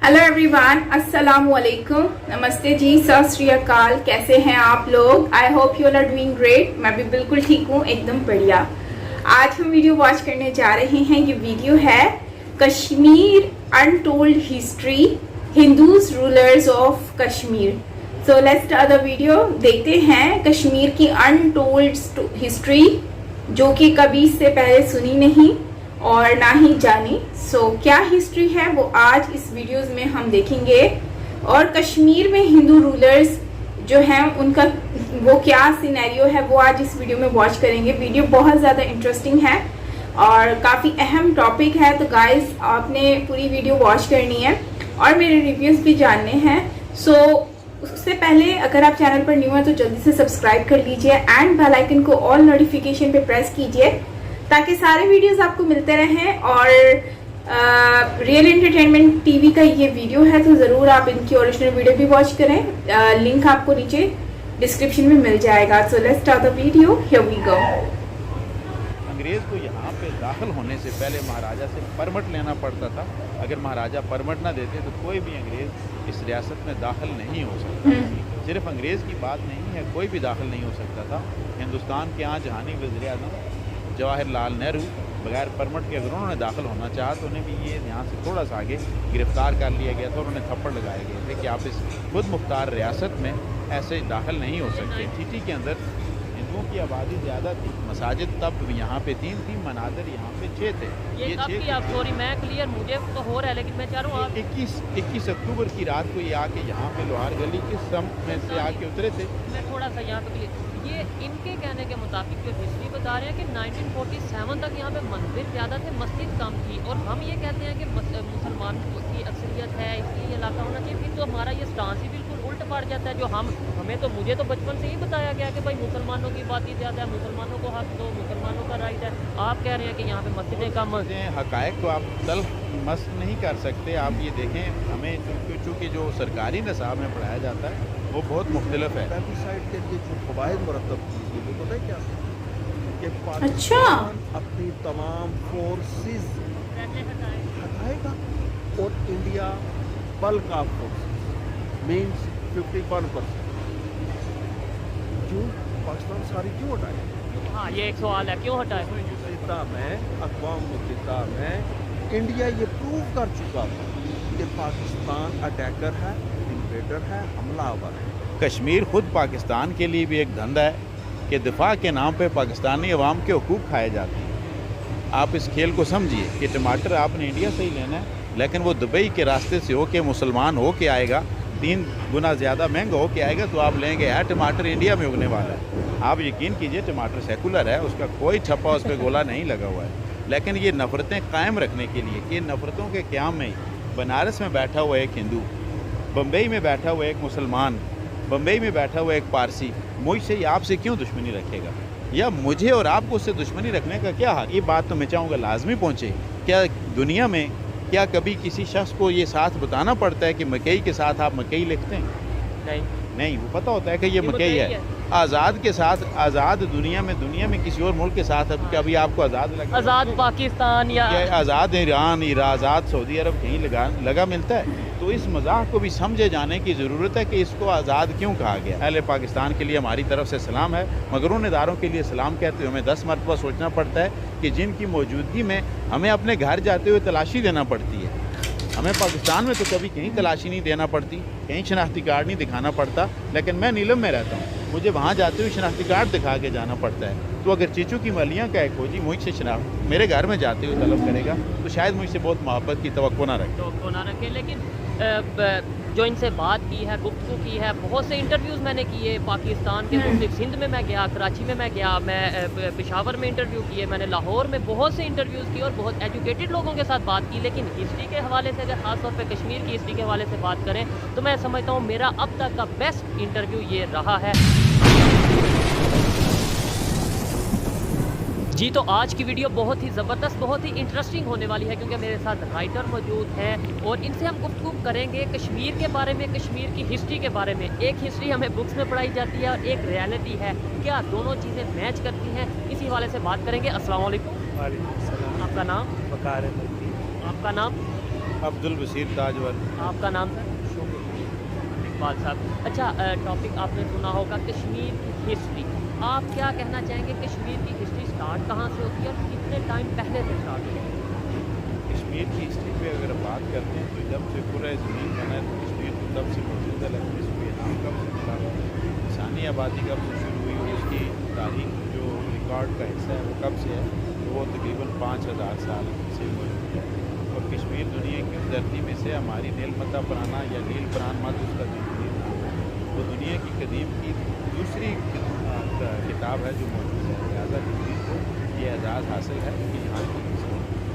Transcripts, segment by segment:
Hello everyone, अस्सलाम वालेकुम, नमस्ते जी, सत श्री अकाल। कैसे हैं आप लोग? I hope you are doing great. मैं भी बिल्कुल ठीक हूँ, एकदम बढ़िया। आज हम वीडियो वॉच करने जा रहे हैं। ये वीडियो है Kashmir untold history, Hindus rulers of Kashmir. So let's start the video. देखते हैं कश्मीर की अनटोल्ड हिस्ट्री जो कि कभी इससे पहले सुनी नहीं और ना ही जानी। सो क्या हिस्ट्री है वो आज इस वीडियोस में हम देखेंगे, और कश्मीर में हिंदू रूलर्स जो हैं उनका वो क्या सिनेरियो है वो आज इस वीडियो में वॉच करेंगे। वीडियो बहुत ज़्यादा इंटरेस्टिंग है और काफ़ी अहम टॉपिक है, तो गाइस आपने पूरी वीडियो वॉच करनी है और मेरे रिव्यूज़ भी जानने हैं। सो उससे पहले अगर आप चैनल पर न्यू हैं तो जल्दी से सब्सक्राइब कर लीजिए एंड बेल आइकन को ऑल नोटिफिकेशन पे प्रेस कीजिए ताकि सारे वीडियोस आपको मिलते रहें। और रियल एंटरटेनमेंट टीवी का ये वीडियो है तो ज़रूर आप इनकी ओरिजिनल वीडियो भी वॉच करें। लिंक आपको नीचे डिस्क्रिप्शन में मिल जाएगा। So let's start the video, here we go. अंग्रेज़ को यहाँ पे दाखिल होने से पहले महाराजा से परमिट लेना पड़ता था। अगर महाराजा परमिट ना देते तो कोई भी अंग्रेज़ इस रियासत में दाखिल नहीं हो सकता। सिर्फ अंग्रेज़ की बात नहीं है, कोई भी दाखिल नहीं हो सकता था। हिंदुस्तान के यहाँ जहानी वज़ीर-ए-आज़म जवाहरलाल नेहरू बगैर परमिट के अगर उन्होंने दाखिल होना चाहा तो उन्हें भी ये यहाँ से थोड़ा सा आगे गिरफ्तार कर लिया गया था और उन्हें थप्पड़ लगाए गए थे कि आप इस खुद मुख्तार रियासत में ऐसे दाखिल नहीं हो सकते। सिटी के अंदर हिंदुओं की आबादी ज़्यादा थी, मसाजिद तब यहाँ पे 3 थी, मनादिर यहाँ पे 6 थे। ये 6 आप सॉरी मैं क्लियर मुझे तो हो रहा है, लेकिन मैं चाह रहा हूँ 21 अक्टूबर की रात को ये आके यहाँ पे लोहार गली के सम में से आके उतरे थे। मैं थोड़ा सा यहाँ पे ये इनके कहने के मुताबिक जो हिस्ट्री बता रहे हैं कि 1947 तक यहाँ पे मंदिर ज़्यादा थे, मस्जिद कम थी, और हम ये कहते हैं कि मुसलमान की अक्सरियत है इसलिए ये इलाका होना चाहिए। फिर तो हमारा ये स्टांस ही बिल्कुल उल्ट पड़ जाता है। जो हमें तो मुझे तो बचपन से ही बताया गया कि भाई मुसलमानों की बात ही ज़्यादा है, मुसलमानों को हक दो, मुसलमानों का राइट है। आप कह रहे हैं कि यहाँ पे मस्जिदें कम हैं। हक़ाइक़ को आप तल मस्त नहीं कर सकते। आप ये देखें, हमें चूँकि जो सरकारी निसाब में पढ़ाया जाता है वो बहुत मुख्तलिफ है। साइड के लिए जो कवायद मुरतब की वो पता है क्या कि पाकिस्तान अपनी तमाम फोर्सेस हटाएगा और India bulk of forces means 51%। क्यों पाकिस्तान सारी क्यों हटाएगा? हाँ, ये एक सवाल है, क्यों हटाए? अक़वाम मुत्तहिदा में इंडिया ये प्रूव कर चुका था कि पाकिस्तान अटैकर है, इन्वेडर है, हमलावर है। कश्मीर ख़ुद पाकिस्तान के लिए भी एक धंधा है कि दिफा के नाम पे पाकिस्तानी अवाम के हुकूक खाए जाते हैं। आप इस खेल को समझिए कि टमाटर आपने इंडिया से ही लेना है, लेकिन वो दुबई के रास्ते से होके मुसलमान हो के आएगा, 3 गुना ज़्यादा महंगा हो के आएगा, तो आप लेंगे यार टमाटर इंडिया में उगने वाला है। आप यकीन कीजिए टमाटर सेकुलर है, उसका कोई ठप्पा उस पर गोला नहीं लगा हुआ है, लेकिन ये नफ़रतें कायम रखने के लिए कि नफ़रतों के क़याम में बनारस में बैठा हुआ एक हिंदू, बम्बई में बैठा हुआ एक मुसलमान, बम्बई में बैठा हुआ एक पारसी मुझसे या आपसे क्यों दुश्मनी रखेगा, या मुझे और आपको उससे दुश्मनी रखने का क्या हक? ये बात तो मैं चाहूँगा लाजमी पहुँचे। क्या दुनिया में क्या कभी किसी शख्स को ये साथ बताना पड़ता है कि मकई के साथ आप मकई लिखते हैं? नहीं, वो पता होता है कि ये मकई है। आज़ाद के साथ, आज़ाद दुनिया में किसी और मुल्क के साथ कभी आपको आज़ाद लगा? आज़ाद पाकिस्तान या आज़ाद ईरान, आज़ाद सऊदी अरब कहीं लगा मिलता है? तो इस मजाक को भी समझे जाने की ज़रूरत है कि इसको आज़ाद क्यों कहा गया। अहले पाकिस्तान के लिए हमारी तरफ से सलाम है, मगर उन इदारों के लिए सलाम कहते हुए हमें 10 मरतबा सोचना पड़ता है कि जिनकी मौजूदगी में हमें अपने घर जाते हुए तलाशी देना पड़ती है। हमें पाकिस्तान में तो कभी कहीं तलाशी नहीं देना पड़ती, कहीं शनाख्ती कार्ड नहीं दिखाना पड़ता, लेकिन मैं नीलम में रहता हूँ, मुझे वहाँ जाते हुए शनाख्ती कार्ड दिखा के जाना पड़ता है। तो अगर चीचू की मलियाँ का एक खोजी मुझसे शनाख्त मेरे घर में जाते हुए तलब करेगा तो शायद मुझसे बहुत मोहब्बत की तवक्को ना रखे। लेकिन जो इनसे बात की है, गुफ्तगू की है, बहुत से इंटरव्यूज़ मैंने किए पाकिस्तान के मुख्तलिफ, सिंध में मैं गया, कराची में मैं गया, मैं पेशावर में इंटरव्यू किए, मैंने लाहौर में बहुत से इंटरव्यूज़ किए और बहुत एजुकेटेड लोगों के साथ बात की। लेकिन हिस्ट्री के हवाले से अगर ख़ास तौर पे कश्मीर की हिस्ट्री के हवाले से बात करें तो मैं समझता हूँ मेरा अब तक का बेस्ट इंटरव्यू ये रहा है। जी, तो आज की वीडियो बहुत ही ज़बरदस्त, बहुत ही इंटरेस्टिंग होने वाली है क्योंकि मेरे साथ राइटर मौजूद हैं और इनसे हम गुफ्तगू करेंगे कश्मीर के बारे में, कश्मीर की हिस्ट्री के बारे में। एक हिस्ट्री हमें बुक्स में पढ़ाई जाती है और एक रियलिटी है, क्या दोनों चीज़ें मैच करती हैं, इसी हवाले से बात करेंगे। अस्सलाम वालेकुम। वालेकुम सलाम। आपका नाम? वकार अहमद। आपका नाम? अब्दुल बशीर ताजवर। आपका नाम सर? इकबाल साहब। अच्छा, टॉपिक आपने सुना होगा कश्मीर की हिस्ट्री। आप क्या कहना चाहेंगे, कश्मीर की हिस्ट्री स्टार्ट कहाँ से होती है और कितने टाइम पहले से स्टार्ट होती है? कश्मीर की हिस्ट्री पे अगर बात करते हैं तो जब से पूरा ज़मीन बना है तो कश्मीर तो तब से मौजूद है, लेकिन इसको यहाँ कब से मिला, इंसानी आबादी कब से शुरू हुई और उसकी तारीख जो रिकॉर्ड का हिस्सा है वो कब से है, तो वो तकरीबन 5000 साल से मौजूद है। और कश्मीर दुनिया की उस धरती में से हमारी नीलमता पुराना या नील प्राण मत उसका जो नाम है, वो दुनिया की कदीम की दूसरी किताब है जो मौजूद है। लिहाजा कश्मीर को ये एजाज़ हासिल है कि यहाँ की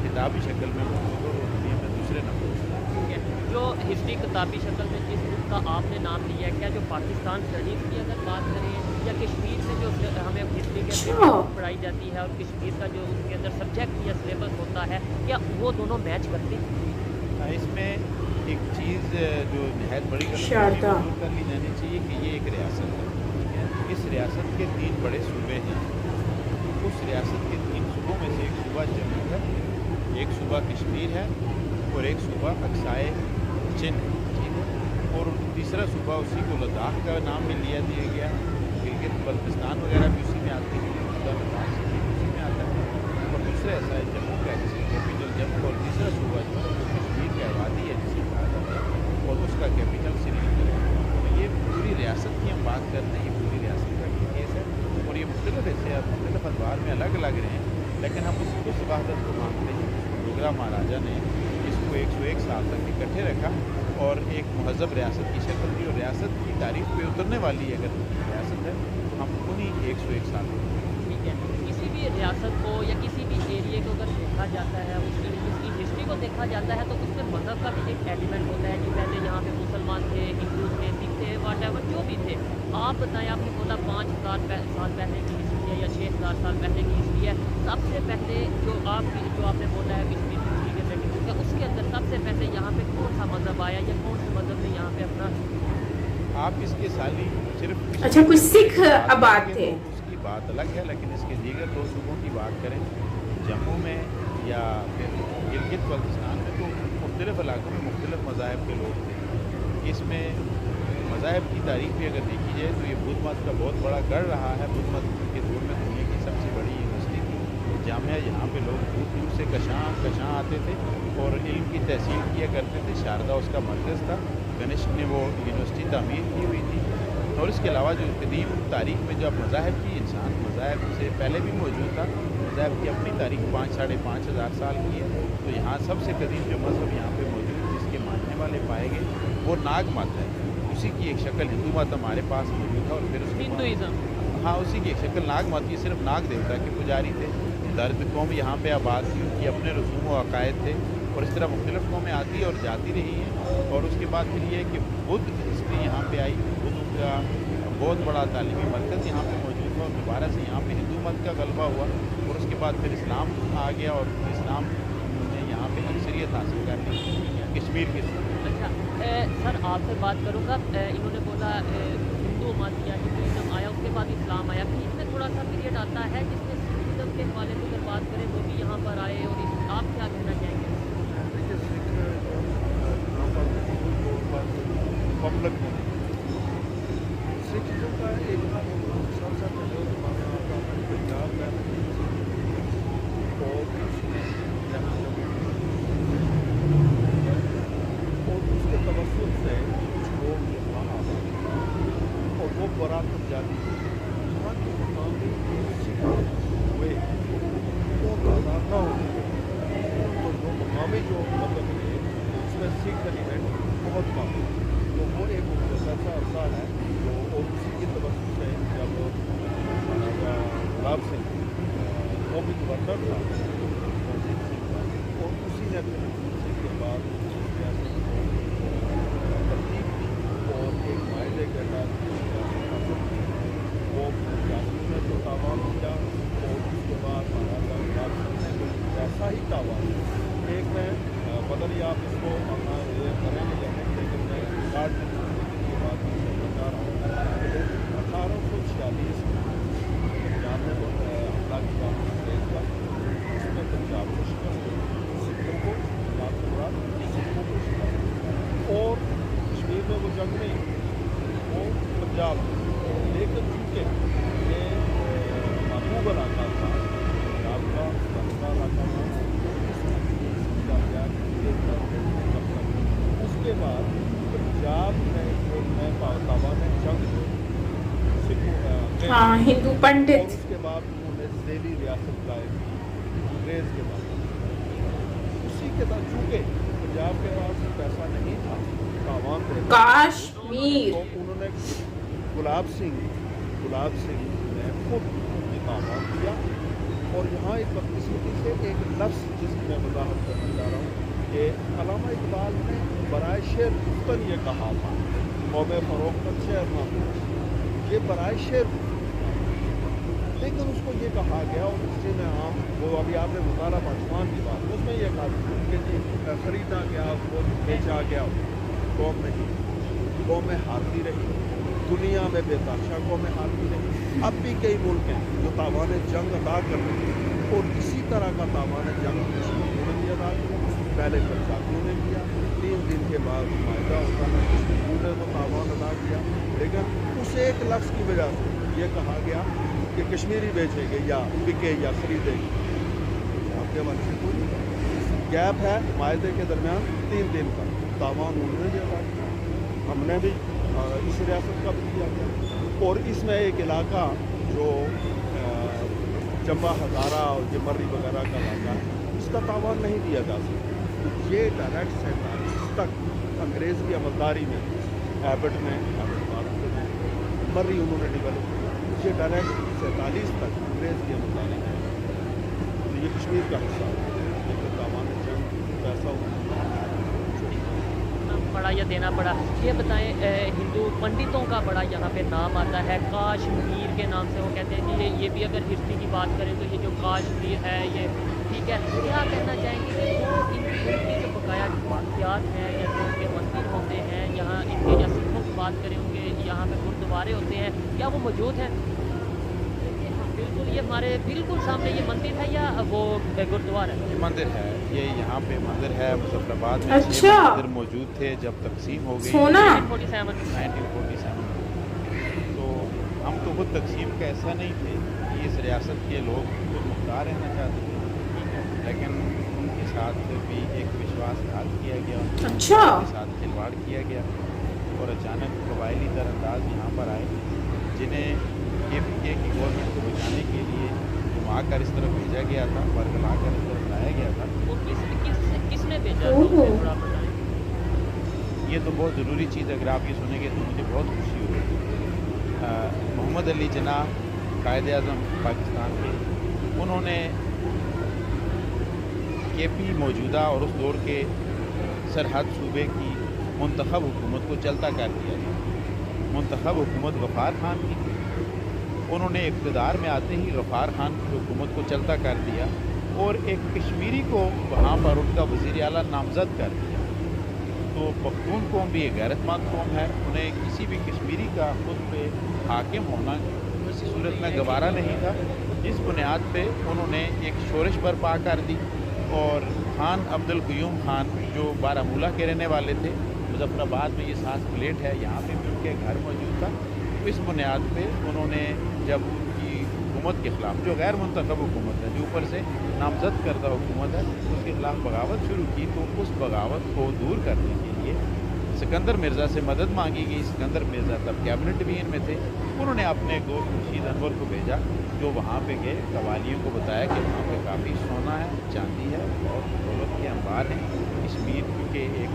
किताबी शक्ल में मौजूद हो, दुनिया में दूसरे नंबर पर। ठीक है, जो हिस्ट्री किताबी शक्ल में जिस बुक का आपने नाम लिया है, क्या जो पाकिस्तान स्टडीज़ की अगर बात करें या कश्मीर में जो हमें हिस्ट्री के अंदर पढ़ाई जाती है और कश्मीर का जो उसके अंदर सब्जेक्ट या सिलेबस होता है, क्या वो दोनों मैच करते हैं? इसमें एक चीज़ जो नहायत बड़ी गलती कर ली जानी चाहिए कि ये एक रियासत है। इस रियासत के 3 बड़े सूबे हैं। उस रियासत के 3 सूबों में से एक सूबा जम्मू है, एक सूबा कश्मीर है और एक सूबा अक्साए चिन है, ठीक है। और तीसरा सूबा उसी को लद्दाख का नाम भी दिया गया। गिलगित बल्तिस्तान वगैरह भी उसी में आती है, उसी में आता है। और दूसरा ऐसा है जम्मू का कैपिटल जम्मू, और तीसरा सूबा जो है वो कश्मीर की आबादी है जिसे कहा जाता है, और उसका कैपिटल श्रीनगर है। तो ये पूरी रियासत की हम बात कर रहे हैं, ये पूरी रियासत का ये केस है और ये मुख्तलिफ हिस्से मुख्तलिफ अखबार में अलग अलग रहे हैं, लेकिन हम उस वहादत को मानते हैं जिसको डोगरा महाराजा ने इसको 101 साल तक इकट्ठे रखा और एक महज़ब रियासत की शक्ल दी। और रियासत की तारीफ पे उतरने वाली अगर रियासत है हम उन्हीं 101 साल को। ठीक है, किसी भी रियासत को या किसी भी एरिए को अगर देखा जाता है, उसकी हिस्ट्री को देखा जाता है, तो उसमें मज़हब का भी एक एलिमेंट होता है कि पहले यहाँ पे मुसलमान थे, हिंदू थे, सिख थे, वॉटेवर जो भी थे। आप बताएं, आपने बोला 5000 साल पहले की हिस्ट्री है या 6000 साल पहले की हिस्ट्री है। सबसे पहले जो आपने बोला है कश्मीर की हिस्ट्री के सेटिंग का, उसके अंदर सबसे पहले यहाँ पे कौन सा मज़हब आया या कौन से मज़हब ने यहाँ पे अपना? आप इसके साली सिर्फ अच्छा कुछ सिख आबाद थे, उसकी बात अलग है, लेकिन इसके दीगर 2 सूबों की बात करें जम्मू में या फिर गिलगित बल्तिस्तान में, तो मुख्तलिफ इलाकों में मुख्तलिफ मज़ाहब के लोग थे। इसमें मज़ाहब की तारीख भी अगर देखी जाए तो ये बुद्ध मत का बहुत बड़ा गढ़ रहा है। बुद्ध मत के दौर में दुनिया की सबसे बड़ी यूनिवर्सिटी थी, जामिया। यहाँ पे लोग दूर दूर से कशां आते थे और इल्म की तहसील किया करते थे। शारदा उसका मरकज़ था। गणेश ने वो यूनिवर्सिटी तामीर की हुई थी। और इसके अलावा जो कदीम तारीख में जो अब मज़ाहब की इंसान मज़ाहब से पहले भी मौजूद था, मज़ाहब की अपनी तारीख 5-5.5 हज़ार साल की है। तो यहाँ सबसे कदीम जो मज़हब यहाँ पे मौजूद जिसके मानने वाले पाए गए वो नाग मत है। उसी की एक शक्ल हिंदू मत हमारे पास मौजूद था और फिर उसके हिंदुइज़्म, हाँ उसी की एक शक्ल नाग मत की सिर्फ नाग देवता के पुजारी थे। दर्द कौम यहाँ पे आबाद थी, उनकी अपने रसूम व अकायद थे और इस तरह मुख्तलिफ कौमें आती और जाती रही हैं। और उसके बाद फिर ये है कि बुद्ध हिस्ट्री यहाँ पे आई, बुद्ध का बहुत बड़ा तालीमी मरकज़ यहाँ पे मौजूद था और दोबारा से यहाँ पे हिंदू मत का गलबा हुआ और उसके बाद फिर इस्लाम आ गया और इस्लाम ने यहाँ पे अक्सरियत हासिल कर ली कश्मीर के। अच्छा सर आपसे बात करूँगा, इन्होंने बोला हिंदू मत या हिंदुइज़्म आया, उसके बाद इस्लाम आया, फिर इसमें थोड़ा सा पीरियड आता है जिसमें सिखिज़्म के हवाले से अगर बात करें वो भी यहाँ पर आए, और आप क्या कहना चाहेंगे? पब्लिक में सिखिज़्म का एक सबसे पहले ज़माना आता है पंजाब में और उसके तवस्सुल से कुछ लोग यहाँ आते हैं और वो बरात जाती है। यहाँ के मुकामी सिख हुए वो तादाद ना होती है, तो जो मुकामी जो मतलब है उसमें सिख एलिमेंट बहुत कम है। तो वो एक ऐसा अरसा है जो और उसी के तवज्जो से जब महाराजा गुलाब सिंह वो भी गवर्नर था और उसी ने फिर के बाद सियासत को तरतीब दी और एक मायदे के तहत में वो जंग नहीं, वो पंजाब, लेकिन चूँकि ये महबूब इलाका था, पंजाब का इलाका था, उसके बाद पंजाब में जो है तावा ने जंग हाँ, हिंदू और पंडित। उसके बाद उन्होंने ज़ेली रियासत कायम की अंग्रेज़ के बाद। उसी के साथ चूँकि पंजाब के पास पैसा नहीं था, तावान थे, कश्मीर, तो उन्होंने गुलाब सिंह ने खुद ये तावान किया। और यहाँ एक बदकिस्मती से एक लफ्ज़ जिसकी मैं वजाहत करना चाह रहा हूँ कि अल्लामा इकबाल ने बराए शेर गुफ्तन ये कहा था, कौम फ़रोख्त शेर ना हो, ये बराए शेर, लेकिन उसको ये कहा गया और हिस्से में आम वो अभी आपने मुताला पाकिस्तान की बात, उसमें यह कहा कि जी ख़रीदा गया वो बेचा गया, कौम नहीं, कौमें हारती रही, दुनिया में बेताशा कौमें हारती रही। अब भी कई मुल्क हैं जो तावान जंग अदा कर रहे हैं और इसी तरह का तावान जंग कश्मीरियों ने भी अदा किया, पहले पंजाबियों ने किया, 3 दिन के बाद मायदा होता है, कश्मीरियों ने तो तावान अदा किया। लेकिन उस एक लफ्ज़ की वजह से ये कहा गया कि कश्मीरी बेचेंगे या बिके या ख़रीदेंगे, आपके हवाले से कोई गैप है मायदे के दरमियान 3 दिन का तावान उन्होंने भी अदा किया, हमने भी इस रियासत का भी किया गया। और इसमें एक इलाका जो चंबा हज़ारा और ये मर्री वगैरह का इलाका है, इसका तावान नहीं दिया जा सकता। ये डायरेक्ट 47 तक अंग्रेज़ की अमलदारी में एबट मर्री उन्होंने डेवलप किया, ये डायरेक्ट 47 तक अंग्रेज़ की अमलदारी में, तो ये कश्मीर का हिस्सा है, लेकिन तावान जंग पैसा पड़ा या देना पड़ा। ये बताएं, हिंदू पंडितों का बड़ा यहाँ पे नाम आता है, कश्मीर के नाम से वो कहते हैं जी। ये भी अगर हिस्ट्री की बात करें तो ये जो कश्मीर है ये ठीक है, क्या कहना चाहेंगे कि जो इनकी जो बकाया वाक़यात हैं या जो उनके मंदिर होते हैं यहाँ, इनके या सिखों की बात करें उनके यहाँ पे गुरुद्वारे होते हैं, क्या वो मौजूद हैं? बिल्कुल, ये हमारे बिल्कुल सामने ये मंदिर है या वो गुरुद्वारा है? ये मंदिर है, ये यहाँ पे मंदिर है मुजफ्फराबाद में। अच्छा। मंदिर मौजूद थे जब तकसीम हो गई सोना 1947। तो हम तो खुद तकसीम का ऐसा नहीं थे कि इस रियासत के लोग खुद मुख्तार रहना चाहते थे, लेकिन उनके साथ भी एक विश्वासघात किया गया, अच्छा, उनके साथ खिलवाड़ किया गया और अचानक कबायली दरअंदाज यहाँ पर आए, जिन्हें KPK की गवर्नमेंट को बचाने के लिए घुमा कर इस तरफ भेजा गया था, बरगला कर इस तरफ लाया गया था। वो किसने भेजा था? ओहो। थोड़ा बताएं। ये तो बहुत ज़रूरी चीज़, अगर आप ये सुनेंगे तो मुझे बहुत खुशी होगी। मोहम्मद अली जिन्नाह कायद-ए-आज़म पाकिस्तान के, उन्होंने KP मौजूदा और उस दौर के सरहद सूबे की मुंतखब हुकूमत को चलता कर दिया था। मुंतखब हुकूमत गफ़ार खान की, उन्होंने इक़्तिदार में आते ही गफ़ार खान की हुकूमत को चलता कर दिया और एक कश्मीरी को वहाँ पर उनका वज़ीर आला नामज़द कर दिया। तो पख्तून कौम भी एक गैरतमंद कौम है, उन्हें किसी भी कश्मीरी का खुद पे हाकिम होना किसी सूरत में गवारा नहीं था, जिस बुनियाद पे उन्होंने एक शोरश बर्पा कर दी। और खान अब्दुल क़य्यूम खान जो बारामूला के रहने वाले थे, मुजफ्फराबाद में ये सास प्लेट है, यहाँ पे भी उनके घर मौजूद था। तो इस बुनियाद पे उन्होंने जब उनकी हुकूमत के ख़िलाफ़, जो गैर मुंतखब हुकूमत है, जो ऊपर से नामज़द करदा हुकूमत है, उसके ख़िलाफ़ बगावत शुरू की, तो उस बगावत को दूर करने के लिए सिकंदर मिर्ज़ा से मदद मांगी गई। सिकंदर मिर्ज़ा तब कैबिनेट भी इनमें थे। उन्होंने अपने दोस्त खुर्शीद अनवर को भेजा, जो वहाँ पे गए, कवालियों को बताया कि वहाँ पे काफ़ी सोना है, चांदी है और दौलत के अंबार हैं। कश्मीर क्योंकि एक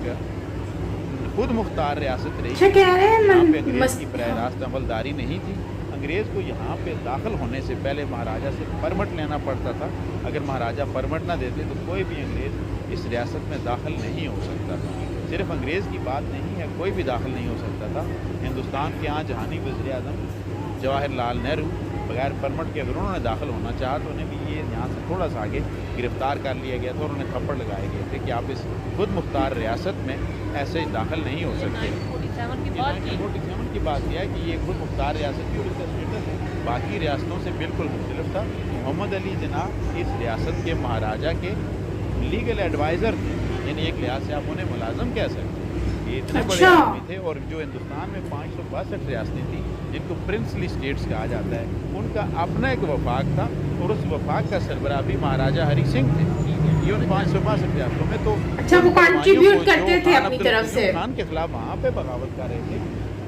खुद मुख्तार रियासत रही, यहाँ पे अंग्रेज़ की बराह रास्त अमलदारी नहीं थी। अंग्रेज़ को यहाँ पे दाखिल होने से पहले महाराजा से परमिट लेना पड़ता था। अगर महाराजा परमिट ना देते तो कोई भी अंग्रेज़ इस रियासत में दाखिल नहीं हो सकता था। सिर्फ अंग्रेज़ की बात नहीं है, कोई भी दाखिल नहीं हो सकता था। हिंदुस्तान के यहाँ जहानी वज़ीर आज़म जवाहरलाल नेहरू बगैर परमिट के अगर उन्होंने दाखिल होना चाहा तो उन्हें भी ये यहाँ से थोड़ा सा आगे गिरफ़्तार कर लिया गया था और उन्हें थप्पड़ लगाए गए थे कि आप इस खुद मुख्तार रियासत में ऐसे दाखिल नहीं हो सकते। 1947 की बात यह है कि ये खुद मुख्तार रियासत की और इसका स्टेटस बाकी रियासतों से बिल्कुल मुख्तलिफ था। मोहम्मद अली जिन्नाह इस रियासत के महाराजा के लीगल एडवाइज़र थे, यानी एक लिहाज से आप उन्हें मुलाज़म कह सकते हैं ये इतने बड़े अच्छा। आदमी थे। और जो हिंदुस्तान में 562 रियासतें थी जिनको प्रिंसली स्टेट्स कहा जाता है, उनका अपना एक वफाक था और उस वफाक का सरबराह भी महाराजा हरि सिंह थे। ये उन 562 रियासतों में तो अच्छा, वो कंट्रीब्यूट करते थे अपनी तरफ से। खान के खिलाफ वहाँ पे बगावत कर रहे थे,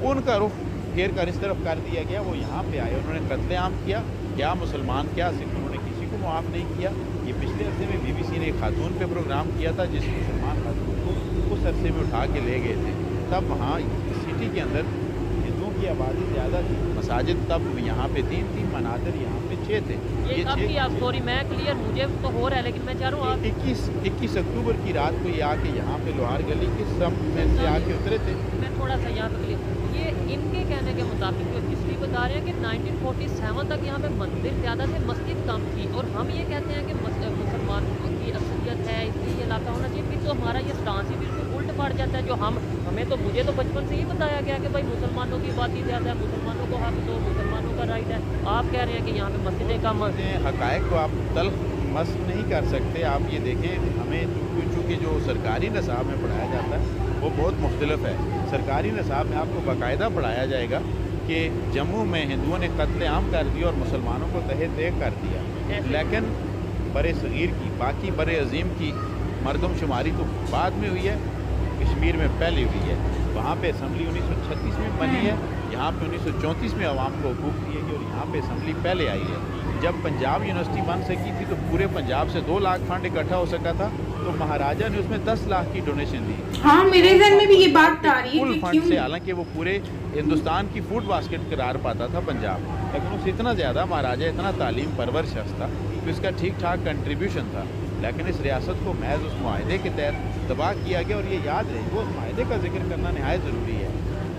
उनका रुख फेर कर इस तरफ कर दिया गया। वो यहाँ पे आए, उन्होंने कत्लेआम किया। क्या मुसलमान क्या सिख, उन्होंने किसी को मुआफ़ नहीं किया। ये पिछले अरसे में BBC ने एक खातून पे प्रोग्राम किया था जिस मुसलमान खातून को उस अरसे में उठा के ले गए थे। तब वहाँ सिटी के अंदर हिंदुओं की आबादी ज़्यादा थी, मसाजिद तब यहाँ पे 3 मनाजिर, यहाँ पे 6 थे। ये कब की आप स्टोरी, मैं क्लियर मुझे तो हो रहा है, लेकिन मैं चाह रहा हूँ आप 21 अक्टूबर की रात को ये आके यहाँ पे लोहार गली के सब में से आके उतरे थे। मैं थोड़ा सा यहाँ पे क्लियर, ये इनके कहने के मुताबिक जो हिस्ट्री बता रहे हैं कि 1947 तक यहाँ पे मंदिर ज़्यादा थे, मस्जिद कम थी, और हम ये कहते हैं कि मुसलमानों की अक्सरियत है इसलिए ये इलाका होना चाहिए। फिर तो हमारा ये स्टांस ही बिल्कुल उल्ट पड़ जाता है। जो हमें तो मुझे तो बचपन से ही बताया गया कि भाई मुसलमानों की आबादी ज़्यादा है, मुसलमानों को हक दो, मुसलमानों का राइट है। आप कह रहे हैं कि यहाँ पे मस्जिदें कम हैं। हक़ाइक़ को आप तल्ख़ मस नहीं कर सकते। आप ये देखें, हमें चूँकि जो सरकारी निसाब में पढ़ाया जाता है वो बहुत मुख्तलिफ है। सरकारी निसाब में आपको बाकायदा पढ़ाया जाएगा कि जम्मू में हिंदुओं ने कत्लेआम कर दिया और मुसलमानों को तहे तय कर दिया। लेकिन बरे सग़ीर की, बाकी बरे अज़ीम की मरदमशुमारी तो बाद में हुई है, कश्मीर में पहले हुई है। वहाँ पे असम्बली 1936 में बनी है, यहाँ पे 1934 में अवाम को हुकूक दिए गए और यहाँ पे असम्बली पहले आई है। जब पंजाब यूनिवर्सिटी बन सकी थी तो पूरे पंजाब से 2 लाख फंड इकट्ठा हो सका था, तो महाराजा ने उसमें 10 लाख की डोनेशन दी। हाँ, मेरे ज़हन में भी ये बात आ रही है फुल कि फंड से, क्यों। हालांकि वो पूरे हिंदुस्तान की फूड बास्केट करार पाता था पंजाब, लेकिन उससे इतना ज़्यादा महाराजा इतना तालीम परवर शख्स था तो इसका ठीक ठाक कंट्रीब्यूशन था। लेकिन इस रियासत को महज उस माहदे के तहत तबाह किया गया। और ये याद रहे, वो उस माहदे का जिक्र करना नहायत ज़रूरी है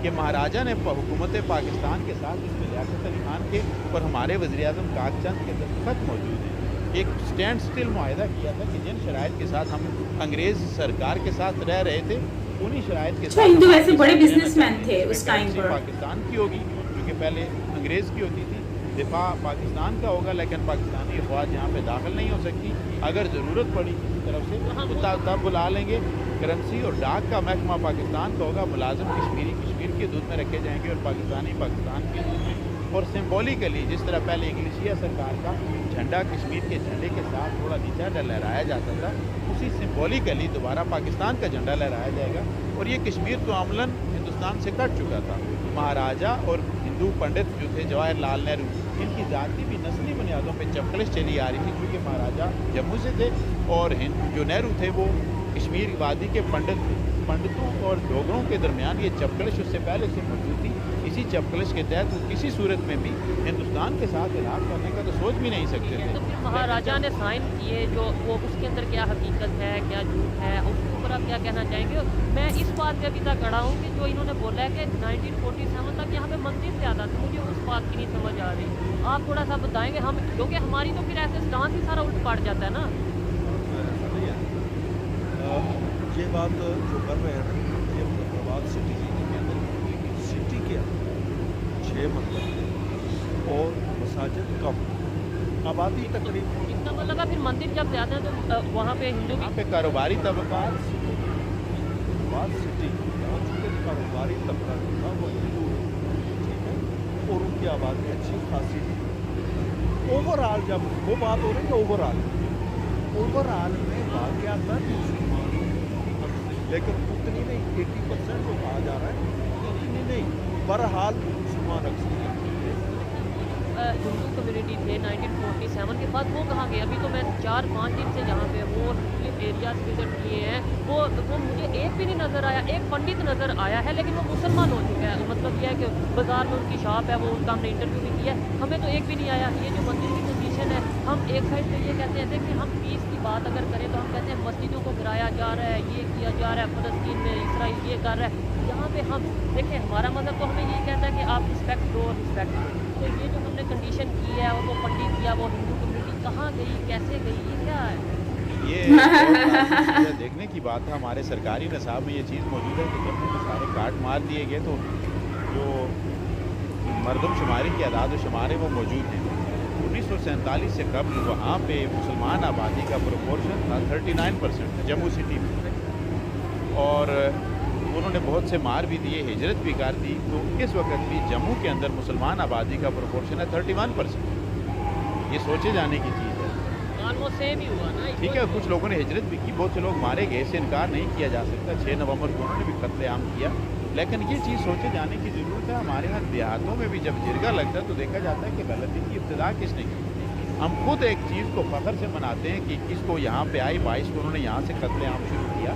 कि महाराजा ने हुकूमत पाकिस्तान के साथ उसमें लियाकत अली खान के और हमारे वज़ीर-ए-आज़म काकचंद के दस्तखत मौजूद हैं। एक स्टैंड स्टिल मुआहदा किया था कि जिन शराइत के साथ हम अंग्रेज़ सरकार के साथ रह रहे थे उन्हीं शराइत के साथ हिंदू वैसे बड़े बिजनेसमैन थे उस टाइम पर। पाकिस्तान की होगी क्योंकि पहले अंग्रेज़ की होती थी, दिफा पाकिस्तान का होगा, लेकिन पाकिस्तानी अफवाज यहाँ पे दाखिल नहीं हो सकती। अगर ज़रूरत पड़ी किसी तरफ से तो तब बुला लेंगे। करेंसी और डाक का महकमा पाकिस्तान का होगा, मुलाजिम कश्मीर की हदूद में रखे जाएंगे और पाकिस्तानी पाकिस्तान की हदूद में। और सिम्बॉलिकली जिस तरह पहले इंग्लिशिया सरकार का झंडा कश्मीर के झंडे के साथ थोड़ा नीचा लहराया जाता था, उसी सिम्बॉलिकली दोबारा पाकिस्तान का झंडा लहराया जाएगा। और ये कश्मीर तो अमलन हिंदुस्तान से कट चुका था। महाराजा और हिंदू पंडित जो थे जवाहरलाल नेहरू, इनकी ज़ाती भी नस्ली बुनियादों पर चपकलिश चली आ रही थी, क्योंकि महाराजा जम्मू से थे और जो नेहरू थे वो कश्मीर वादी के पंडित थे। पंडितों और डोगरों के दरमियान ये चपकलिश उससे पहले से मौजूद थी। इसी चपकलिश के तहत वो किसी सूरत में भी हिंदुस्तान के साथ इलाक़ करने का तो सोच भी नहीं सकते थे। तो फिर महाराजा ने साइन किए जो वो, उसके अंदर क्या हकीकत है क्या झूठ है, उसके ऊपर आप क्या कहना चाहेंगे? मैं इस बात पे अभी तक अड़ा हूँ कि जो इन्होंने बोला है कि 1947 तक यहाँ पे मंदिर ज़्यादा थे, मुझे उस बात की नहीं समझ आ रही। आप थोड़ा सा बताएंगे हम, क्योंकि हमारी तो फिर ऐसे स्टांस ही सारा उल्ट पड़ जाता है ना। ये बात जो कर रहे हैं ना, ये मुजफ्फराबाद सिटी के अंदर, सिटी के अंदर 6 मंदिर और मसाजिद कम, आबादी तकरीबन। इसका मतलब है फिर मंदिर जब ज़्यादा है तो वहाँ पे हिंदू यहाँ पे कारोबारी तबका सिटी कारोबारी तबका जो था वो हिंदू है, ठीक है, और उनकी आबादी अच्छी खासी थी। ओवरऑल जब वो बात हो रही है ओवरऑल में वाक़यात मुसलमानों, लेकिन उतनी नहीं, 80% जो कहा जा रहा है उतनी नहीं। बहरहाल मुसलमान अक्सरियत हिंदू कम्युनिटी थे 1947 के बाद, वो कहाँ गए? अभी तो मैं 4-5 दिन से जहाँ पे वो एरियाज विजिट किए हैं, वो मुझे एक भी नहीं नज़र आया। एक पंडित नज़र आया है लेकिन वो मुसलमान हो चुका है। मतलब ये है कि बाज़ार में उनकी शॉप है, वो उनका हमने इंटरव्यू भी किया, हमें तो एक भी नहीं आया। ये जो मंदिर की कंडीशन है, हम एक साइड से ये कहते हैं, देखिए हम पीस की बात अगर करें तो हम कहते हैं मस्जिदों को गिराया जा रहा है, ये किया जा रहा है, फ़लस्तीन में इसराइल ये कर रहा है। यहाँ पे हम देखें, हमारा मज़हब तो हमें ये कहता है कि आप रिस्पेक्ट दो, रिस्पेक्ट दो। तो ये जो हमने कंडीशन की है और वो पंडित किया, वो हिंदू कम्युनिटी कहाँ गई, कैसे गई, ये क्या है? ये देखने की बात है। हमारे सरकारी निसाब में ये चीज़ मौजूद है कि जम्मू में सारे काट मार दिए गए, तो जो मरदमशुमारी की आदाद शुमार है वो मौजूद हैं। 1947 से कबल वहाँ पे मुसलमान आबादी का प्रोपोर्शन था 39% जम्मू सिटी में, और उन्होंने बहुत से मार भी दिए, हिजरत भी कर दी। तो इस वक्त भी जम्मू के अंदर मुसलमान आबादी का प्रोपोर्शन है 31%। ये सोचे जाने की चीज़ है। ऑलमोस्ट सेम ही हुआ ना। ठीक है, कुछ लोगों ने हिजरत भी की, बहुत से लोग मारे गए, इससे इनकार नहीं किया जा सकता। 6 नवंबर को उन्होंने भी कत्लेआम किया, लेकिन ये चीज़ सोचे जाने की ज़रूरत है। हमारे यहाँ देहातों में भी जब जिरगा लगता है तो देखा जाता है कि गलती की इब्तिदा किसने की। हम खुद एक चीज़ को फ़ख्र से मनाते हैं कि किसको यहाँ पे आई 22 को उन्होंने यहाँ से कत्लेआम शुरू किया।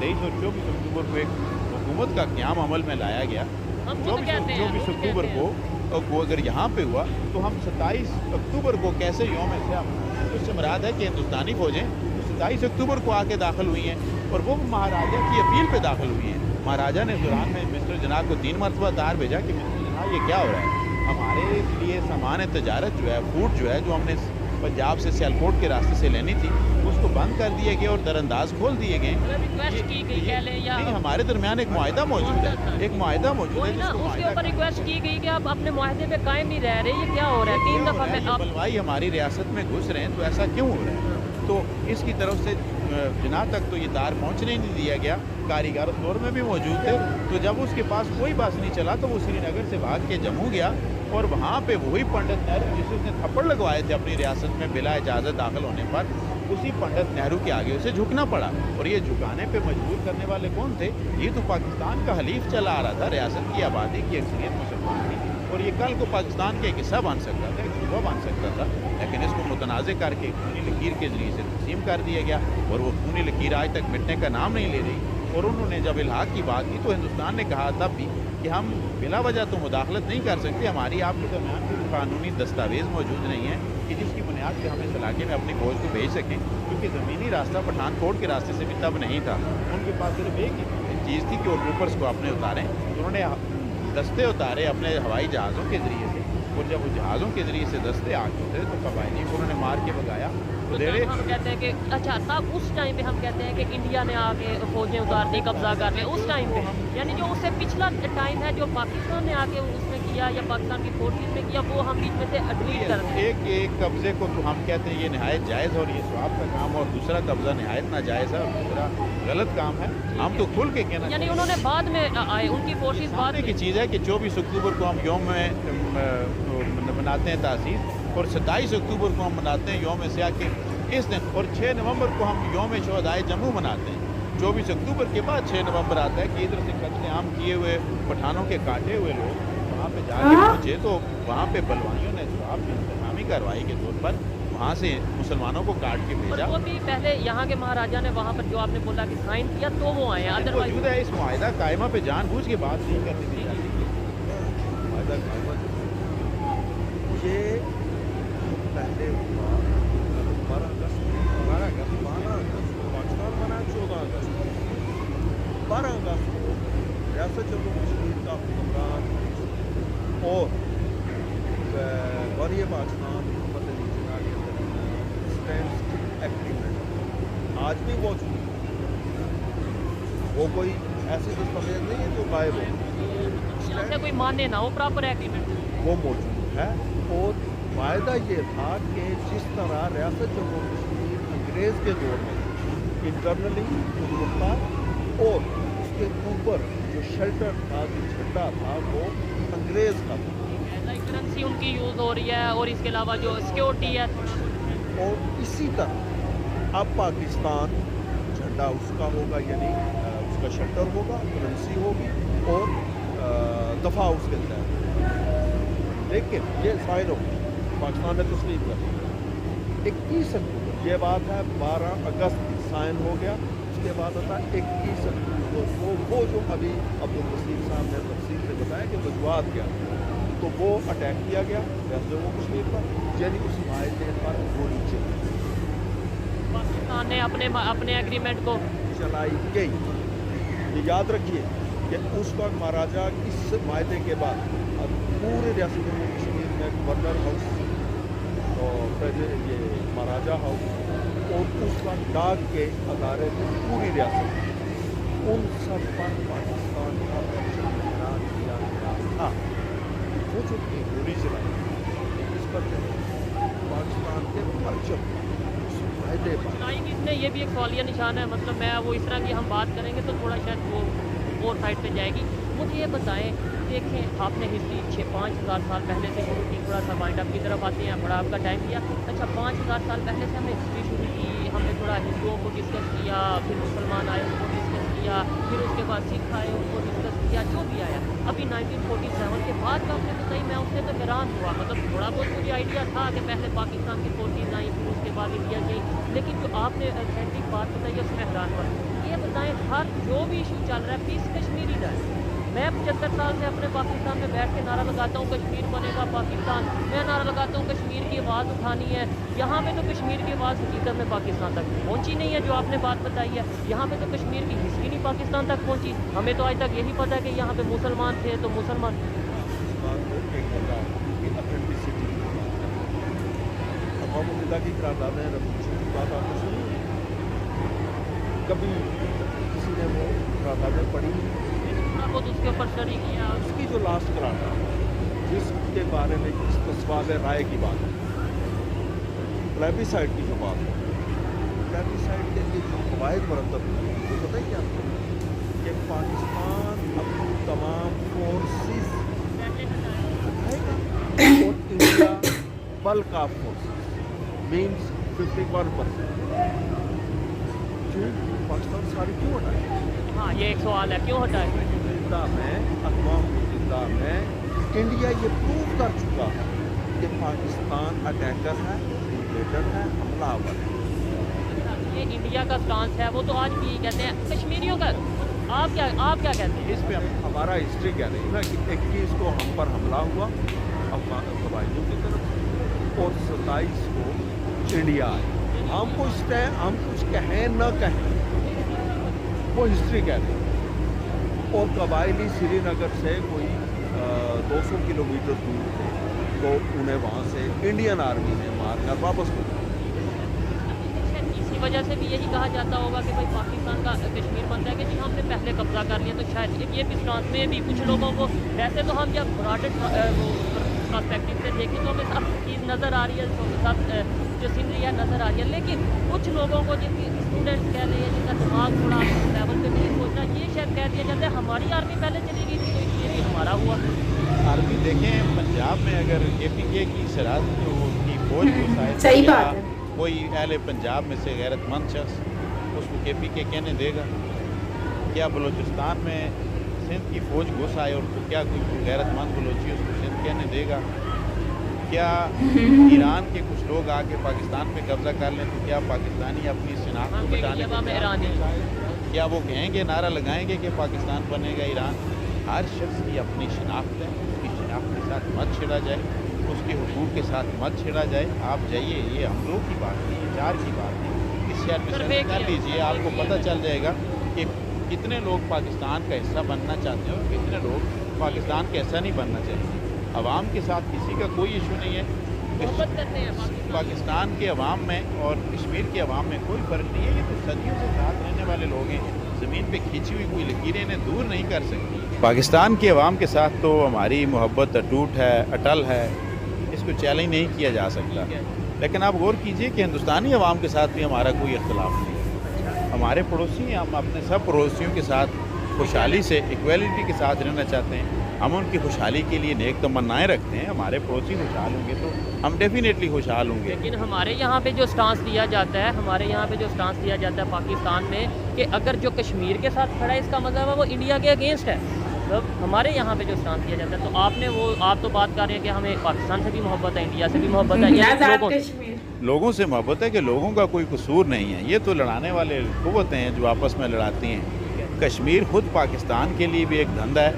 23 और 24 अक्टूबर को एक हुकूमत का क़याम अमल में लाया गया। 24 अक्टूबर को अगर यहाँ पे हुआ तो हम 27 अक्टूबर को कैसे यौम से उससे मुराद है कि हिंदुस्तानी फ़ौजें 27 अक्टूबर को आके दाखिल हुई हैं और वो महाराजा की अपील पे दाखिल हुई हैं। महाराजा ने दौरान में मिस्टर जनाब को 3 मरतबा तार भेजा कि मिस्टर जनाब ये क्या हो रहा है, हमारे लिए सामान तजारत जो है, फूड जो है, जो हमने पंजाब से सियालकोट के रास्ते से लेनी थी, उसको बंद कर दिए गए और दरअंदाज खोल दिए गए। नहीं, हमारे दरमियान एक मुआहदा मौजूद है, एक मुआहदा मौजूद है जिसको उसके ऊपर रिक्वेस्ट की गई कि आप अपने मुआहदे पे कायम नहीं रह रहे, ये क्या हो रहा है? 3 दफ़ा में आप बलवाई हमारी रियासत में घुस रहे हैं, तो ऐसा क्यों हो रहा है? तो इसकी तरफ से जना तक तो ये तार पहुंचने नहीं दिया गया। कारीगर दौर में भी मौजूद थे, तो जब उसके पास कोई बस नहीं चला तो वो श्रीनगर से भाग के जम्मू गया और वहाँ पे वही पंडित नेहरू जिसे उसने थप्पड़ लगवाए थे अपनी रियासत में बिला इजाज़त दाखिल होने पर, उसी पंडित नेहरू के आगे उसे झुकना पड़ा। और ये झुकाने पे मजबूर करने वाले कौन थे? ये तो पाकिस्तान का हलीफ चला आ रहा था, रियासत की आबादी की अक्सरियत मुसलमान थी और ये कल को पाकिस्तान के एक हिस्सा बन सकता था, एक सूबा बन सकता था, लेकिन इसको मुतनाज़ करके खूनी लकीर के ज़रिए से तक़सीम कर दिया गया और वो खूनी लकीर आज तक मिटने का नाम नहीं ले रही। और उन्होंने जब इल्हाक़ की बात की तो हिंदुस्तान ने कहा तब भी कि हम बिला वजह तो मुदाखलत नहीं कर सकते, हमारी आपके दरमियान कोई कानूनी दस्तावेज़ मौजूद नहीं है कि जिसकी बुनियाद पर हम इस इलाके में अपनी फौज को भेज सकें, क्योंकि ज़मीनी रास्ता पठानकोट के रास्ते से भी तब नहीं था। उनके पास सिर्फ एक ही चीज़ थी कि वो ट्रूपर्स को अपने उतारें। उन्होंने दस्ते उतारे अपने हवाई जहाज़ों के ज़रिए से, और जब वो जहाज़ों के ज़रिए से दस्ते आ गए थे तो कबायली को उन्होंने मार के भगाया। तो हम कहते हैं कि अच्छा तब उस टाइम पे हम कहते हैं कि इंडिया ने आके फौजें उतार दी, कब्जा कर लिया उस टाइम पे, यानी जो उससे पिछला टाइम है जो पाकिस्तान ने आके उसमें किया या पाकिस्तान की फोर्सेस ने किया, वो हम बीच में से एडमिट कर दें। एक कब्जे को तो हम कहते हैं ये नहायत जायज़ और ये स्वाब का काम, और दूसरा कब्जा नहायत नाजायज़ है और दूसरा गलत काम है। हम तो खुल के कहना, यानी उन्होंने बाद में आए, उनकी फोर्सेस बाद की चीज़ है कि 24 अक्टूबर को हम यौम मनाते हैं तासीस और 27 अक्टूबर को हम मनाते हैं यौम स्याह के इस दिन, और 6 नवंबर को हम यौम शोहदाए जम्मू मनाते हैं। 24 अक्टूबर के बाद 6 नवंबर आता है कि इधर से कत्लेआम किए हुए पठानों के काटे हुए लोग वहाँ पे जाके पहुँचे, तो वहाँ पे बलवाइयों ने जवाब की इंतजामी कार्रवाई के तौर पर वहाँ से मुसलमानों को काट के भेजा। वो भी पहले यहाँ के महाराजा ने वहाँ पर जो आपने बोला कि साइन किया तो वो आए, अदरवाइज मौजूद है। इस मुआहिदा कायमा पे जानबूझ के बात नहीं करनी दी जाती। ये पहले हुआ 12 अगस्त पाकिस्तान बना 14 अगस्त 12 अगस्त को रियासत जम्मू कश्मीर का हुक्मरान और वारिय पाकिस्तान हुकूमत एग्रीमेंट आज भी मौजूद है। वो कोई ऐसी दस्तावेज नहीं है जो गायब हो, कोई माने ना हो, प्रॉपर एग्रीमेंट वो मौजूद है। और वायदा ये था कि जिस तरह रियासत जम्मू कश्मीर अंग्रेज़ के दौर में इंटरनली मुख्ता और उसके ऊपर जो शेल्टर था, जो झंडा था, वो अंग्रेज़ का था, करेंसी उनकी यूज़ हो रही है और इसके अलावा जो सिक्योरिटी है। और इसी तरह अब पाकिस्तान झंडा उसका होगा, यानी उसका शेल्टर होगा, करेंसी होगी और दफ़ा उसके तहत। लेकिन ये साइन होगी, पाकिस्तान ने तस्लीम कर दिया 21 अक्टूबर, ये बात है 12 अगस्त साइन हो गया। उसके बाद होता है 21 अक्टूबर, वो जो अभी अब्दुल वसीम साहब ने तफसील से बताया कि वजूहत क्या, तो वो अटैक किया गया जम्मू कश्मीर पर, यानी उस मायदे पर गोली चली, पाकिस्तान ने अपने एग्रीमेंट को चलाई गई। ये याद रखिए कि उस वक्त महाराजा इस मायदे के बाद अब पूरे रियासत जम्मू कश्मीर में गवर्नर हाउस और ये महाराजा हाउस और उस वक्त डाक के अदारे थे पूरी रियासत, उन सब पर पाकिस्तान का इमरान किया गया था। वो जो गोली चलाई इस पर पाकिस्तान के परचम उस मायदे पर किसने, ये भी एक सवालिया निशान है। मतलब मैं वो इस तरह की हम बात करेंगे तो थोड़ा शायद वो वॉर साइड पे जाएगी। मुझे ये बताएं, देखें आपने हिस्ट्री 5,000 साल पहले से शुरू की, थोड़ा सा माइंड अप की तरफ आते हैं, बड़ा आपका टाइम किया। अच्छा 5,000 साल पहले से हमने हिस्ट्री शुरू की, हमने थोड़ा हिंदुओं को डिस्कस किया, फिर मुसलमान आए उनको डिस्कस किया, फिर उसके बाद सिख आए उनको डिस्कस किया, जो भी आया। अभी 1947 के बाद का आपने बताई, मैं उससे तो हैरान हुआ। मतलब थोड़ा बहुत मुझे आइडिया था कि पहले पाकिस्तान की फोर्सेज आई, फिर उसके बाद इंडिया की, लेकिन जो आपने ऑथेंटिक बात बताई उसमें हैरान हुआ। ये बताएं, हर जो भी इशू चल रहा है पीस कश्मीरी का है। मैं 75 साल से अपने पाकिस्तान में बैठ के नारा लगाता हूँ कश्मीर बनेगा पाकिस्तान, मैं नारा लगाता हूँ कश्मीर की आवाज़ उठानी है। यहाँ पे तो कश्मीर की आवाज़ हकीकत में पाकिस्तान तक पहुँची नहीं है, जो आपने बात बताई है। यहाँ पे तो कश्मीर की हिस्ट्री नहीं पाकिस्तान तक पहुँची। हमें तो आज तक यही पता है कि यहाँ पे मुसलमान थे तो मुसलमान। की करारदाद है, की बात आपने सुनी? कभी किसी ने वो करारदाद पढ़ी? खुद उसके ऊपर स्टडी किया। उसकी जो लास्ट करारदाद जिसके बारे में सवाल राय की बात है, प्लेबिसाइड की जो बात है, प्लेबिसाइड के लिए जो कवायद मरतब की वो पता ही क्या कि पाकिस्तान अपनी तमाम फोर्सेस हटाएगा और India bulk of forces means 51%। क्यों पाकिस्तान सारी क्यों हटाएगा? हाँ, ये एक सवाल है, क्यों हटाएगा? में अक़वाम मुत्तहिदा में इंडिया ये प्रूव कर चुका है कि पाकिस्तान अटैकर है, इन्वेडर है, हमलावर है। ये इंडिया का स्टांस है, वो तो आज भी कहते हैं कश्मीरियों का। आप क्या कहते हैं इस पे? हमारा हिस्ट्री कह रही है ना कि 21 को हम पर हमला हुआ कबायलियों की तरफ और 27 को इंडिया आई। हम कुछ कहें न कहें, वो हिस्ट्री कह रही है। और कबायली श्रीनगर से कोई 200 किलोमीटर दूर थे, तो उन्हें वहाँ से इंडियन आर्मी ने मारकर वापस कर दिया। इसी वजह से भी यही कहा जाता होगा कि भाई पाकिस्तान का कश्मीर बनता है कि जी हमने पहले कब्जा कर लिया। तो शायद ये भी स्टांस में भी कुछ लोगों को, वैसे तो हम जब ब्रॉडर पर्सपेक्टिव से देखें तो हमें सब चीज़ नज़र आ रही है, सब जो सीनरी है नज़र आ रही है, लेकिन कुछ लोगों को जिनकी स्टूडेंट्स कह रहे हैं, जिनका दिमाग थोड़ा लेवल पे नहीं सोचना, ये शायद कह दिया जाता है हमारी आर्मी पहले चली गई थी तो इसलिए भी हमारा हुआ। आर्मी देखें, पंजाब में अगर KPK की सरहद की फौज को सही बात है, कोई अहले पंजाब में से गैरतमंद शख्स उसको KPK कहने देगा? क्या बलूचिस्तान में सिंध की फौज घुस आए और तो क्या कोई गैरतमंद बलोची उसको सिंध कहने देगा? क्या ईरान के कुछ लोग आके पाकिस्तान पे कब्जा कर लें तो क्या पाकिस्तानी अपनी शिनाख्त को बचाने को क्या वो कहेंगे, नारा लगाएंगे कि पाकिस्तान बनेगा ईरान? हर शख्स की अपनी शिनाख्त है, उसकी शिनाख्त के साथ मत छेड़ा जाए, उसके हुकूक के साथ मत छेड़ा जाए। आप जाइए, ये हम लोग की बात नहीं है, 4 की बात नहीं, इस शहर में सर्वे कर लीजिए, आपको पता चल जाएगा कि कितने लोग पाकिस्तान का हिस्सा बनना चाहते हैं और कितने लोग पाकिस्तान का हिस्सा नहीं बनना चाहते। अवाम के साथ किसी का कोई इशू नहीं है। मोहब्बत करते हैं पाकिस्तान के अवाम में और कश्मीर के अवाम में कोई फ़र्क नहीं है। ये तो सदियों से साथ रहने वाले लोग हैं, ज़मीन पे खींची हुई कोई लकीरें इन्हें दूर नहीं कर सकती। पाकिस्तान के अवाम के साथ तो हमारी मोहब्बत अटूट है, अटल है, इसको चैलेंज नहीं किया जा सकता। लेकिन आप गौर कीजिए कि हिंदुस्तानी अवाम के साथ भी हमारा कोई इख्तलाफ नहीं है। हमारे पड़ोसी, हम अपने सब पड़ोसियों के साथ खुशहाली से, इक्वलिटी के साथ रहना चाहते हैं। हम उनकी खुशहाली के लिए नेक तमन्नाएं रखते हैं। हमारे पड़ोसी खुशहाल होंगे तो हम डेफिनेटली खुशहाल होंगे। लेकिन हमारे यहाँ पे जो स्टांस दिया जाता है, हमारे यहाँ पे जो स्टांस दिया जाता है पाकिस्तान में, कि अगर जो कश्मीर के साथ खड़ा है इसका मतलब है वो इंडिया के अगेंस्ट है। मतलब हमारे यहाँ पे जो स्टांस दिया जाता है, तो आप तो बात कर रहे हैं कि हमें पाकिस्तान से भी मोहब्बत है, इंडिया से भी मोहब्बत है, लोगों से मोहब्बत है कि लोगों का कोई कसूर नहीं है। ये तो लड़ाने वाले कुव्वतें हैं जो आपस में लड़ाती हैं। कश्मीर खुद पाकिस्तान के लिए भी एक धंधा है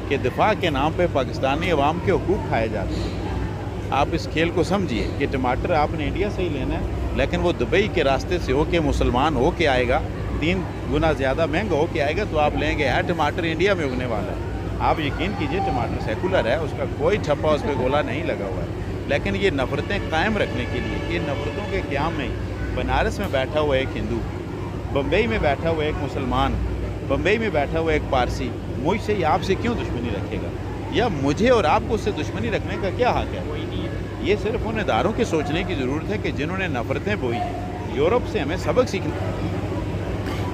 कि दिफा के नाम पे पाकिस्तानी अवाम के हुकूक खाए जाते हैं। आप इस खेल को समझिए कि टमाटर आपने इंडिया से ही लेना है, लेकिन वो दुबई के रास्ते से होके मुसलमान होके आएगा, 3 गुना ज़्यादा महंगा होके आएगा, तो आप लेंगे। है टमाटर इंडिया में उगने वाला है, आप यकीन कीजिए टमाटर सेकुलर है, उसका कोई ठप्पा उस पर गोला नहीं लगा हुआ है। लेकिन ये नफ़रतें कायम रखने के लिए, ये नफ़रतों के क़याम में बनारस में बैठा हुआ एक हिंदू, बम्बई में बैठा हुआ एक मुसलमान, बम्बई में बैठा हुआ एक पारसी मुझसे या आपसे क्यों दुश्मनी रखेगा? या मुझे और आपको उससे दुश्मनी रखने का क्या हक है? कोई नहीं है। ये सिर्फ उन इदारों के सोचने की ज़रूरत है कि जिन्होंने नफ़रतें बोई हैं। यूरोप से हमें सबक सीखना।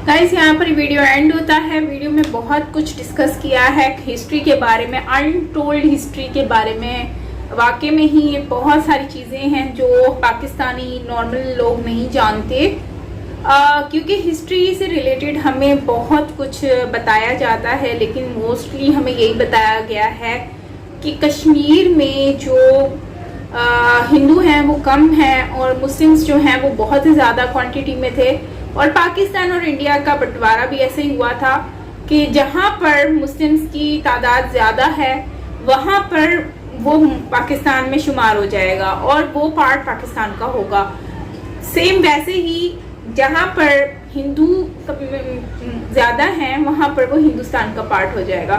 गाइस यहाँ पर वीडियो एंड होता है। वीडियो में बहुत कुछ डिस्कस किया है हिस्ट्री के बारे में, अनटोल्ड हिस्ट्री के बारे में। वाकई में ही ये बहुत सारी चीज़ें हैं जो पाकिस्तानी नॉर्मल लोग नहीं जानते, क्योंकि हिस्ट्री से रिलेटेड हमें बहुत कुछ बताया जाता है, लेकिन मोस्टली हमें यही बताया गया है कि कश्मीर में जो हिंदू हैं वो कम हैं और मुस्लिम्स जो हैं वो बहुत ही ज़्यादा क्वांटिटी में थे। और पाकिस्तान और इंडिया का बंटवारा भी ऐसे ही हुआ था कि जहाँ पर मुस्लिम्स की तादाद ज़्यादा है वहाँ पर वो पाकिस्तान में शुमार हो जाएगा और वो पार्ट पाकिस्तान का होगा। सेम वैसे ही जहाँ पर हिंदू ज़्यादा हैं वहाँ पर वो हिंदुस्तान का पार्ट हो जाएगा।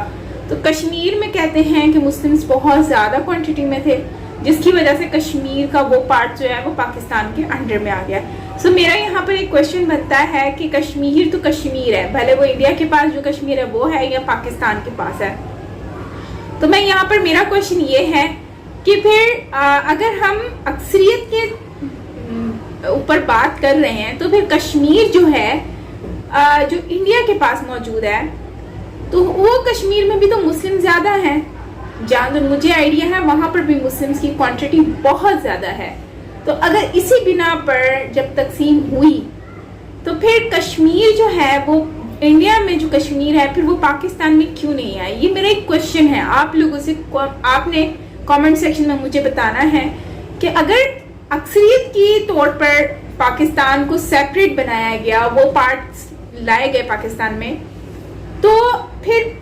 तो कश्मीर में कहते हैं कि मुस्लिम्स बहुत ज़्यादा क्वांटिटी में थे, जिसकी वजह से कश्मीर का वो पार्ट जो है वो पाकिस्तान के अंडर में आ गया। सो मेरा यहाँ पर एक क्वेश्चन बनता है कि कश्मीर तो कश्मीर है, भले वो इंडिया के पास जो कश्मीर है वो है या पाकिस्तान के पास है। तो मैं यहाँ पर मेरा क्वेश्चन ये है कि फिर अगर हम अक्सरियत के ऊपर बात कर रहे हैं तो फिर कश्मीर जो है जो इंडिया के पास मौजूद है, तो वो कश्मीर में भी तो मुस्लिम ज़्यादा हैं। जहाँ तो मुझे आइडिया है वहाँ पर भी मुस्लिम्स की क्वांटिटी बहुत ज़्यादा है। तो अगर इसी बिना पर जब तकसीम हुई तो फिर कश्मीर जो है वो इंडिया में जो कश्मीर है फिर वो पाकिस्तान में क्यों नहीं आया? ये मेरा एक क्वेश्चन है आप लोगों से। आपने कमेंट सेक्शन में मुझे बताना है कि अगर अक्सरियत के तौर पर पाकिस्तान को सेपरेट बनाया गया, वो पार्ट्स लाए गए पाकिस्तान में, तो फिर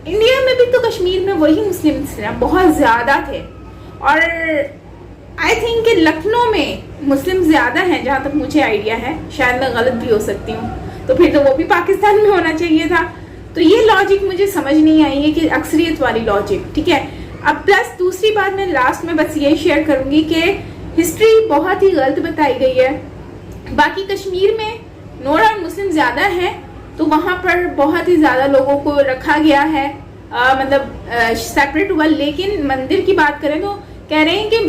इंडिया में भी तो कश्मीर में वही मुस्लिम्स बहुत ज़्यादा थे। और आई थिंक कि लखनऊ में मुस्लिम ज़्यादा हैं जहाँ तक मुझे आइडिया है, शायद मैं गलत भी हो सकती हूँ। तो फिर तो वो भी पाकिस्तान में होना चाहिए था। तो ये लॉजिक मुझे समझ नहीं आई है कि अक्सरियत वाली लॉजिक, ठीक है। अब प्लस दूसरी बात मैं लास्ट में बस यही शेयर करूँगी कि हिस्ट्री बहुत ही गलत बताई गई है। बाकी कश्मीर में नो डाउट मुस्लिम ज़्यादा हैं, तो वहाँ पर बहुत ही ज़्यादा लोगों को रखा गया है, मतलब सेपरेट हुआ। लेकिन मंदिर की बात करें तो कह रहे हैं कि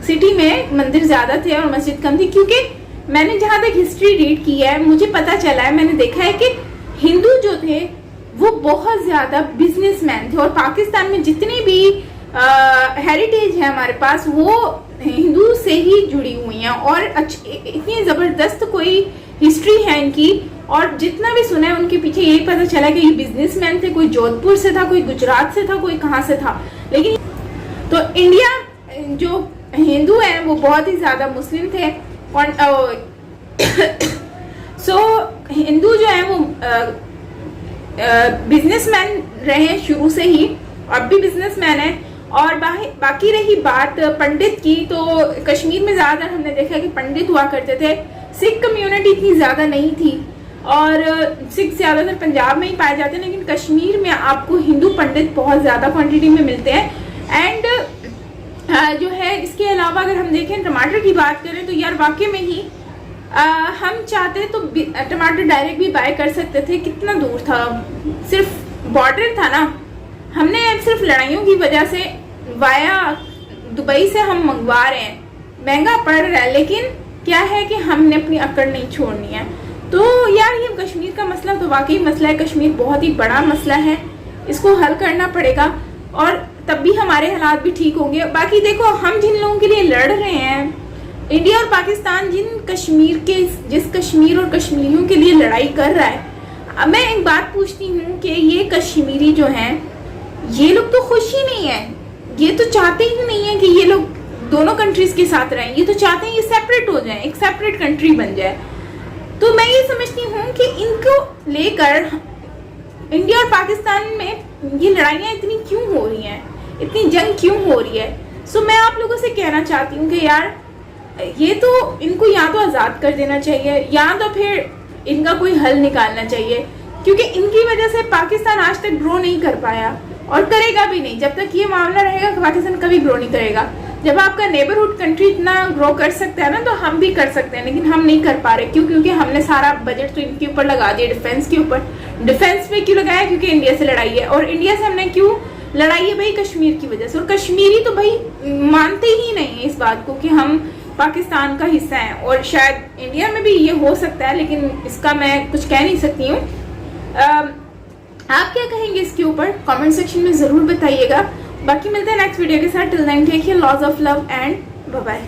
सिटी में मंदिर ज़्यादा थे और मस्जिद कम थी, क्योंकि मैंने जहाँ तक हिस्ट्री रीड की है मुझे पता चला है, मैंने देखा है कि हिंदू जो थे वो बहुत ज़्यादा बिजनेसमैन थे। और पाकिस्तान में जितनी भी हेरिटेज है हमारे पास वो हिंदू से ही जुड़ी हुई हैं और इतनी ज़बरदस्त कोई हिस्ट्री है इनकी। और जितना भी सुना है उनके पीछे यही पता चला कि ये बिजनेसमैन थे, कोई जोधपुर से था, कोई गुजरात से था, कोई कहाँ से था। लेकिन तो इंडिया जो हिंदू हैं वो बहुत ही ज़्यादा मुस्लिम थे और सो हिंदू जो है वो बिजनेसमैन रहे शुरू से ही, अब भी बिजनेसमैन है। और बाकी रही बात पंडित की, तो कश्मीर में ज़्यादातर हमने देखा कि पंडित हुआ करते थे। सिख कम्युनिटी इतनी ज़्यादा नहीं थी और सिख ज़्यादातर पंजाब में ही पाए जाते हैं, लेकिन कश्मीर में आपको हिंदू पंडित बहुत ज़्यादा क्वांटिटी में मिलते हैं। एंड जो है इसके अलावा अगर हम देखें टमाटर की बात करें तो यार वाकई में ही हम चाहते तो टमाटर डायरेक्ट भी बाय कर सकते थे। कितना दूर था, सिर्फ बॉर्डर था ना। हमने सिर्फ लड़ाइयों की वजह से वाया दुबई से हम मंगवा रहे हैं, महंगा पड़ रहा है, लेकिन क्या है कि हमने अपनी अकड़ नहीं छोड़नी है। तो यार ये कश्मीर का मसला तो वाकई मसला है, कश्मीर बहुत ही बड़ा मसला है, इसको हल करना पड़ेगा और तब भी हमारे हालात भी ठीक होंगे। बाकी देखो हम जिन लोगों के लिए लड़ रहे हैं, इंडिया और पाकिस्तान जिस कश्मीर और कश्मीरियों के लिए लड़ाई कर रहा है, अब मैं एक बात पूछती हूँ कि ये कश्मीरी जो हैं ये लोग तो खुश ही नहीं है, ये तो चाहते ही नहीं है कि ये लोग दोनों कंट्रीज के साथ रहें, ये तो चाहते हैं ये सेपरेट हो जाए, एक सेपरेट कंट्री बन जाए। तो मैं ये समझती हूँ कि इनको लेकर इंडिया और पाकिस्तान में ये लड़ाइयाँ इतनी क्यों हो रही हैं, इतनी जंग क्यों हो रही है। सो मैं आप लोगों से कहना चाहती हूँ कि यार ये तो इनको या तो आज़ाद कर देना चाहिए या तो फिर इनका कोई हल निकालना चाहिए, क्योंकि इनकी वजह से पाकिस्तान आज तक ग्रो नहीं कर पाया और करेगा भी नहीं। जब तक ये मामला रहेगा पाकिस्तान कभी ग्रो नहीं करेगा। जब आपका नेबरहुड कंट्री इतना ग्रो कर सकता है ना, तो हम भी कर सकते हैं, लेकिन हम नहीं कर पा रहे। क्यों? क्योंकि हमने सारा बजट तो इनके ऊपर लगा दिया, डिफेंस के ऊपर। डिफेंस पे क्यों लगाया? क्योंकि इंडिया से लड़ाई है, और इंडिया से हमने क्यों लड़ाई है भाई? कश्मीर की वजह से। और कश्मीरी तो भाई मानते ही नहीं है इस बात को कि हम पाकिस्तान का हिस्सा हैं, और शायद इंडिया में भी ये हो सकता है, लेकिन इसका मैं कुछ कह नहीं सकती हूँ। आप क्या कहेंगे इसके ऊपर कमेंट सेक्शन में ज़रूर बताइएगा। बाकी मिलते हैं नेक्स्ट वीडियो के साथ। Till then take care, lots of love and bye bye.